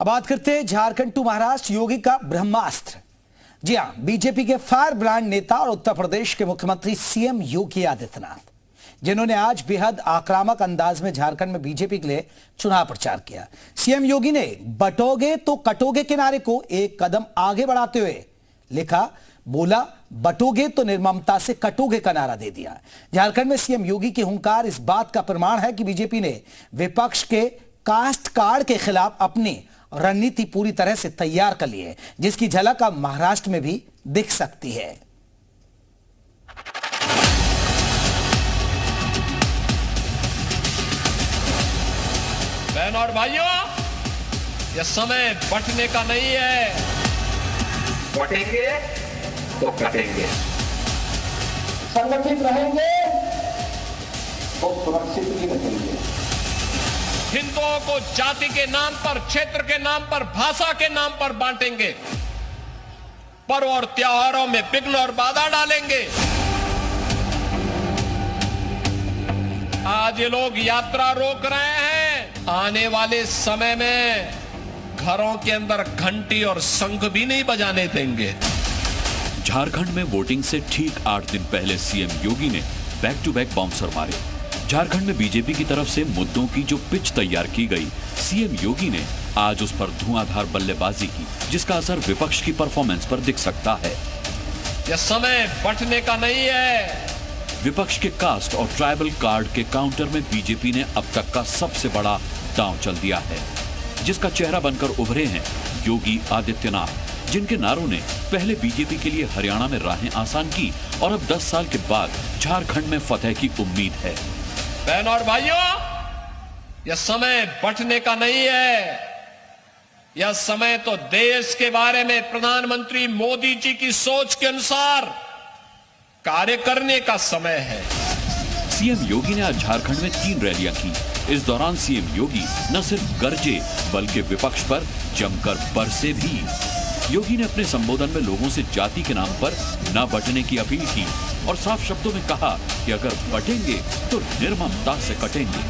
अब बात करते हैं झारखंड टू महाराष्ट्र योगी का ब्रह्मास्त्र। जी हां, बीजेपी के फायर ब्रांड नेता और उत्तर प्रदेश के मुख्यमंत्री सीएम योगी आदित्यनाथ, जिन्होंने आज बेहद आक्रामक अंदाज में झारखंड में बीजेपी के लिए चुनाव प्रचार किया। सीएम योगी ने बटोगे तो कटोगे के नारे को एक कदम आगे बढ़ाते हुए बोला बटोगे तो निर्ममता से कटोगे का नारा दे दिया। झारखंड में सीएम योगी की हुंकार इस बात का प्रमाण है कि बीजेपी ने विपक्ष के कास्ट कार्ड के खिलाफ अपनी रणनीति पूरी तरह से तैयार कर ली है, जिसकी झलक अब महाराष्ट्र में भी दिख सकती है। बहन और भाइयों, यह समय बंटने का नहीं है। बटेंगे तो कटेंगे, संगठित रहेंगे तो सुरक्षित भी रहेंगे। हिंदुओं को जाति के नाम पर, क्षेत्र के नाम पर, भाषा के नाम पर बांटेंगे। पर्व और त्योहारों में विघ्न और बाधा डालेंगे। आज ये लोग यात्रा रोक रहे हैं। आने वाले समय में घरों के अंदर घंटी और शंख भी नहीं बजाने देंगे। झारखंड में वोटिंग से ठीक 8 दिन पहले सीएम योगी ने बैक टू बैक बाउंसर मारे। झारखंड में बीजेपी की तरफ से मुद्दों की जो पिच तैयार की गई, सीएम योगी ने आज उस पर धुआंधार बल्लेबाजी की, जिसका असर विपक्ष की परफॉर्मेंस पर दिख सकता है। यह समय बंटने का नहीं है। विपक्ष के कास्ट और ट्राइबल कार्ड के काउंटर में बीजेपी ने अब तक का सबसे बड़ा दांव चल दिया है, जिसका चेहरा बनकर उभरे हैं योगी आदित्यनाथ, जिनके नारों ने पहले बीजेपी के लिए हरियाणा में राहें आसान की और अब 10 साल के बाद झारखंड में फतेह की उम्मीद है। बहन और भाइयों, यह समय बंटने का नहीं है। यह समय तो देश के बारे में प्रधानमंत्री मोदी जी की सोच के अनुसार कार्य करने का समय है। सीएम योगी ने आज झारखंड में 3 रैलियां की। इस दौरान सीएम योगी न सिर्फ गरजे बल्कि विपक्ष पर जमकर बरसे भी। योगी ने अपने संबोधन में लोगों से जाति के नाम पर न बंटने की अपील की और साफ शब्दों में कहा कि अगर बटेंगे तो निर्ममता से कटेंगे।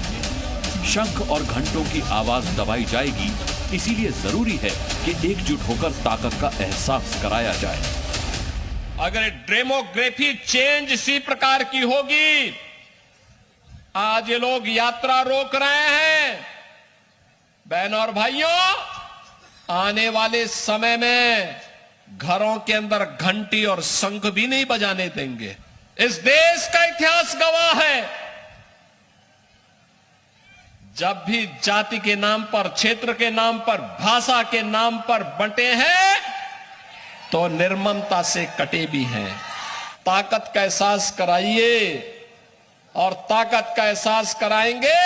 शंख और घंटों की आवाज दबाई जाएगी, इसीलिए जरूरी है कि एकजुट होकर ताकत का एहसास कराया जाए। अगर डेमोग्राफी चेंज इसी प्रकार की होगी, आज ये लोग यात्रा रोक रहे हैं। बहन और भाइयों, आने वाले समय में घरों के अंदर घंटी और शंख भी नहीं बजाने देंगे। इस देश का इतिहास गवाह है, जब भी जाति के नाम पर, क्षेत्र के नाम पर, भाषा के नाम पर बंटे हैं तो निर्ममता से कटे भी हैं। ताकत का एहसास कराइए और ताकत का एहसास कराएंगे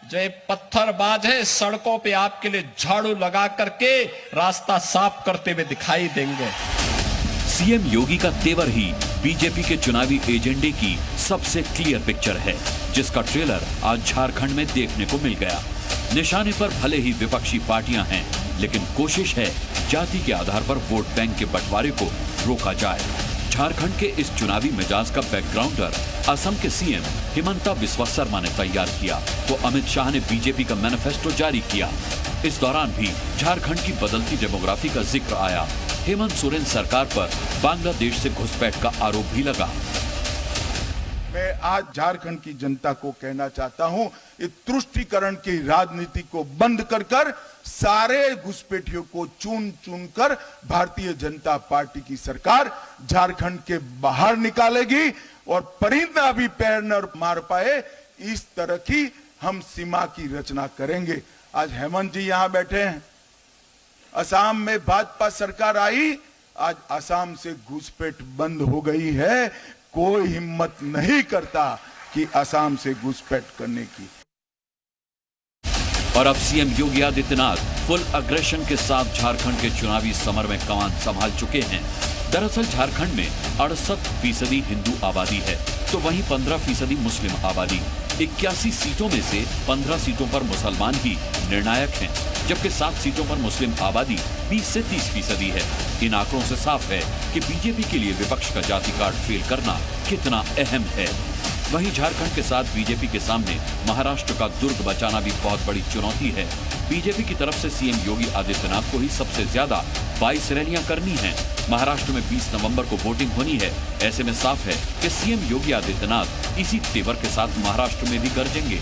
जो पत्थरबाज हैं, सड़कों पे आपके लिए झाड़ू लगा करके रास्ता साफ करते हुए दिखाई देंगे। सीएम योगी का तेवर ही बीजेपी के चुनावी एजेंडे की सबसे क्लियर पिक्चर है, जिसका ट्रेलर आज झारखंड में देखने को मिल गया। निशाने पर भले ही विपक्षी पार्टियां हैं, लेकिन कोशिश है जाति के आधार पर वोट बैंक के बंटवारे को रोका जाए। झारखंड के इस चुनावी मिजाज का बैकग्राउंडर असम के सीएम हिमंता बिस्वा शर्मा ने तैयार किया, तो अमित शाह ने बीजेपी का मैनिफेस्टो जारी किया। इस दौरान भी झारखंड की बदलती डेमोग्राफी का जिक्र आया। हेमंत सोरेन सरकार पर बांग्लादेश से घुसपैठ का आरोप भी लगा। मैं आज झारखंड की जनता को कहना चाहता हूं, इस तुष्टीकरण की राजनीति को बंद कर सारे घुसपैठियों को चुन चुन कर भारतीय जनता पार्टी की सरकार झारखंड के बाहर निकालेगी और परिंदा भी पैर न मार पाए इस तरह की हम सीमा की रचना करेंगे। आज हेमंत जी यहां बैठे हैं। असम में भाजपा सरकार आई, आज असम से घुसपैठ बंद हो गई है। कोई हिम्मत नहीं करता कि असम से घुसपैठ करने की। और अब CM Yogi Adityanath full aggression के साथ झारखंड के चुनावी समर में कमान संभाल चुके हैं। दरअसल झारखंड में 68% हिंदू आबादी है, तो वहीं 15% मुस्लिम आबादी। 81 सीटों में से 15 सीटों पर मुसलमान ही निर्णायक हैं, जबकि 7 सीटों पर मुस्लिम आबादी 20 से 30% है। इन आंकड़ों से साफ है कि बीजेपी के लिए विपक्ष का जाति कार्ड फेल करना कितना अहम है। वहीं झारखंड के साथ बीजेपी के सामने महाराष्ट्र का दुर्ग बचाना भी बहुत बड़ी चुनौती है। बीजेपी की तरफ से सीएम योगी आदित्यनाथ को ही सबसे ज्यादा 22 रैलियां करनी हैं। महाराष्ट्र में 20 नवंबर को वोटिंग होनी है। ऐसे में साफ है कि सीएम योगी आदित्यनाथ इसी तेवर के साथ महाराष्ट्र में भी गरजेंगे।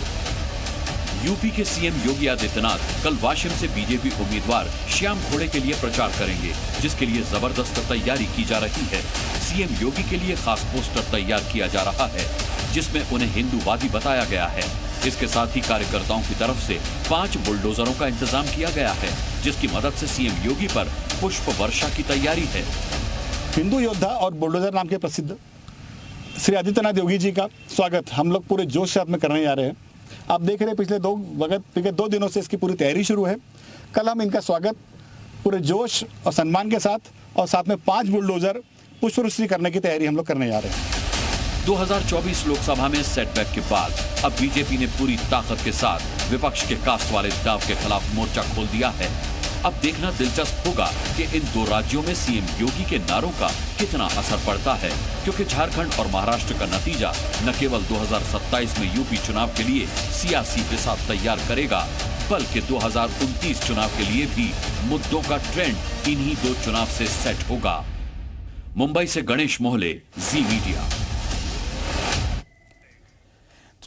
यूपी के सीएम योगी आदित्यनाथ कल वाशिम से बीजेपी उम्मीदवार श्याम घोड़े के लिए प्रचार करेंगे, जिसके लिए जबरदस्त तैयारी की जा रही है। सीएम योगी के लिए खास पोस्टर तैयार किया जा रहा है, जिसमें उन्हें हिंदूवादी बताया गया है। इसके साथ ही कार्यकर्ताओं की तरफ से 5 बुलडोजरों का इंतजाम किया गया है, जिसकी मदद से सीएम योगी पर पुष्प वर्षा की तैयारी है। हिंदू योद्धा और बुलडोजर नाम के प्रसिद्ध श्री आदित्यनाथ योगी जी का स्वागत हम लोग पूरे जोश साथ में करने जा रहे हैं। आप देख रहे हैं पिछले 2 दिनों से इसकी पूरी तैयारी शुरू है। कल हम इनका स्वागत पूरे जोश और सम्मान के साथ और साथ में 5 बुलडोजर पुष्पवृष्टि करने की तैयारी हम लोग करने जा रहे हैं। 2024 लोकसभा में सेटबैक के बाद अब बीजेपी ने पूरी ताकत के साथ विपक्ष के कास्ट वाले दाव के खिलाफ मोर्चा खोल दिया है। अब देखना दिलचस्प होगा कि इन 2 राज्यों में सीएम योगी के नारों का कितना असर पड़ता है, क्योंकि झारखंड और महाराष्ट्र का नतीजा न केवल 2027 में यूपी चुनाव के लिए सियासी हिसाब तैयार करेगा, बल्कि 2029 चुनाव के लिए भी मुद्दों का ट्रेंड इन्हीं 2 चुनाव से सेट होगा। मुंबई से गणेश मोहले, जी मीडिया।